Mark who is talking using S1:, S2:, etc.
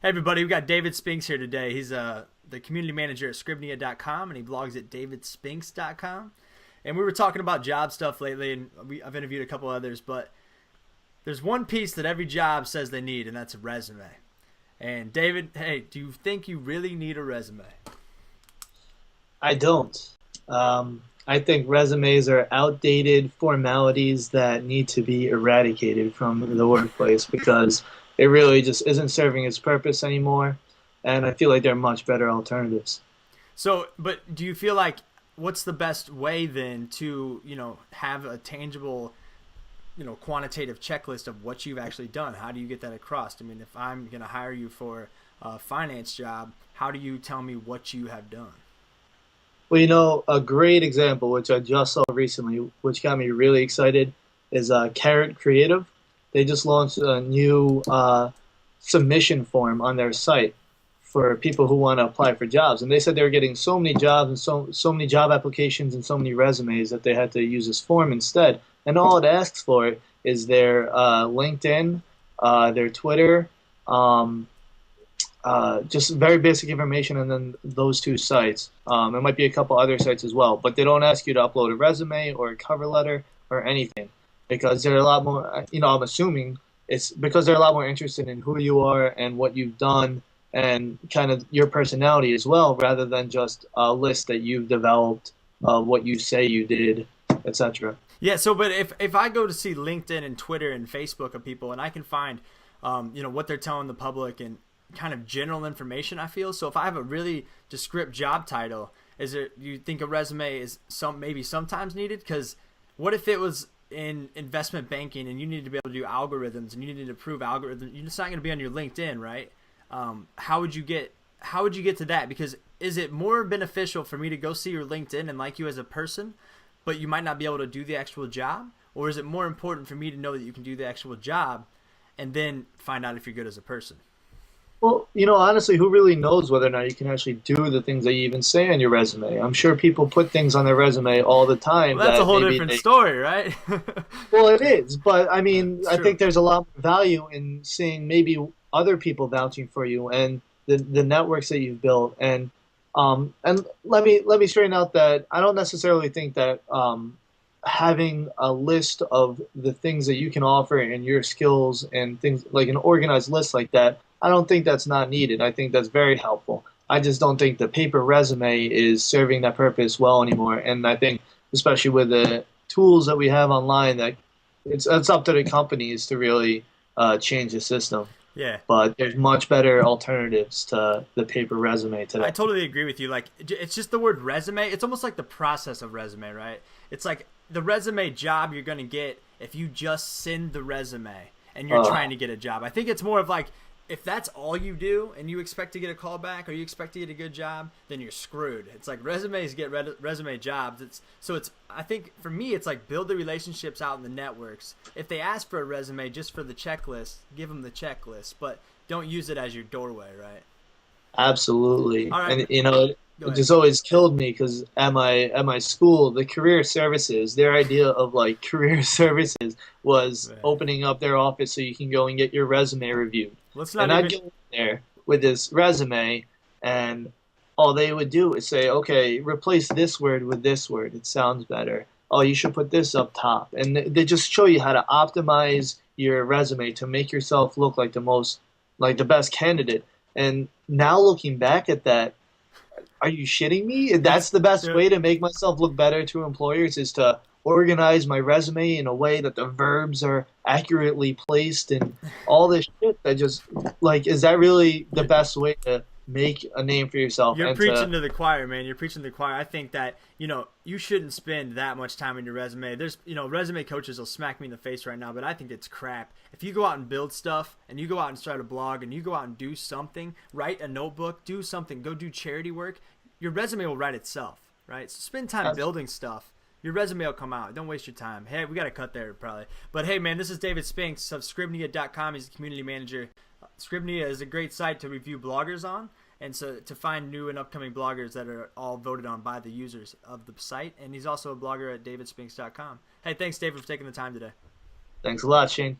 S1: Hey everybody, we got David Spinks here today. He's the community manager at Scribnia.com and he blogs at davidspinks.com. And we were talking about job stuff lately, and I've interviewed a couple others, but there's one piece that every job says they need, and that's a resume. And David, hey, do you think you really need a resume?
S2: I don't. I think resumes are outdated formalities that need to be eradicated from the workplace because it really just isn't serving its purpose anymore. And I feel like there are much better alternatives.
S1: So, but do you feel like what's the best way then to, have a tangible, quantitative checklist of what you've actually done? How do you get that across? I mean, if I'm going to hire you for a finance job, how do you tell me what you have done?
S2: Well, a great example, which I just saw recently, which got me really excited, is Carrot Creative. They just launched a new submission form on their site for people who want to apply for jobs. And they said they were getting so many jobs and so many job applications and so many resumes that they had to use this form instead. And all it asks for is their LinkedIn, their Twitter, just very basic information, and then those two sites. There might be a couple other sites as well, but they don't ask you to upload a resume or a cover letter or anything because they're a lot more, I'm assuming it's because they're a lot more interested in who you are and what you've done and kind of your personality as well, rather than just a list that you've developed of what you say you did, etc.
S1: Yeah, so but if I go to see LinkedIn and Twitter and Facebook of people and I can find, what they're telling the public and kind of general information, I feel. So if I have a really descriptive job title, you think a resume is maybe sometimes needed? Because what if it was in investment banking and you need to be able to do algorithms and you need to prove algorithms? It's not going to be on your LinkedIn, right? How would you get to that? Because is it more beneficial for me to go see your LinkedIn and like you as a person, but you might not be able to do the actual job? Or is it more important for me to know that you can do the actual job and then find out if you're good as a person?
S2: Well, honestly, who really knows whether or not you can actually do the things that you even say on your resume? I'm sure people put things on their resume all the time.
S1: Well, that's a whole different story, right?
S2: Well, it is, but I mean, I think there's a lot more value in seeing maybe other people vouching for you and the networks that you've built. And let me straighten out that I don't necessarily think that having a list of the things that you can offer and your skills and things like an organized list like that, I don't think that's not needed. I think that's very helpful. I just don't think the paper resume is serving that purpose well anymore. And I think, especially with the tools that we have online, that it's up to the companies to really change the system.
S1: Yeah.
S2: But there's much better alternatives to the paper resume today.
S1: I totally agree with you. Like, it's just the word resume. It's almost like the process of resume, right? It's like the resume job you're going to get if you just send the resume and you're trying to get a job. I think it's more of like, if that's all you do and you expect to get a call back or you expect to get a good job, then you're screwed. It's like resumes get resume jobs. I think for me, it's like build the relationships out in the networks. If they ask for a resume just for the checklist, give them the checklist, but don't use it as your doorway, right?
S2: Absolutely.
S1: All right.
S2: And it just always killed me because at my school, the career services, their idea of like career services was opening up their office so you can go and get your resume reviewed. I'd go in there with this resume, and all they would do is say, okay, replace this word with this word. It sounds better. Oh, you should put this up top. And they just show you how to optimize your resume to make yourself look like the best candidate. And now looking back at that, are you shitting me? That's the best way to make myself look better to employers, is to organize my resume in a way that the verbs are accurately placed and all this shit that just is that really the best way to make a name for yourself?
S1: You're preaching to the choir, man. You're preaching to the choir. I think that, you shouldn't spend that much time on your resume. There's, resume coaches will smack me in the face right now, but I think it's crap. If you go out and build stuff and you go out and start a blog and you go out and do something, write a notebook, do something, go do charity work, your resume will write itself, right? So spend time building stuff. Your resume will come out. Don't waste your time. Hey, we got to cut there probably. But hey, man, this is David Spinks of Scribnia.com. He's the community manager. Scribnia is a great site to review bloggers on, and so to find new and upcoming bloggers that are all voted on by the users of the site. And he's also a blogger at davidspinks.com. Hey, thanks, David, for taking the time today.
S2: Thanks a lot, Shane.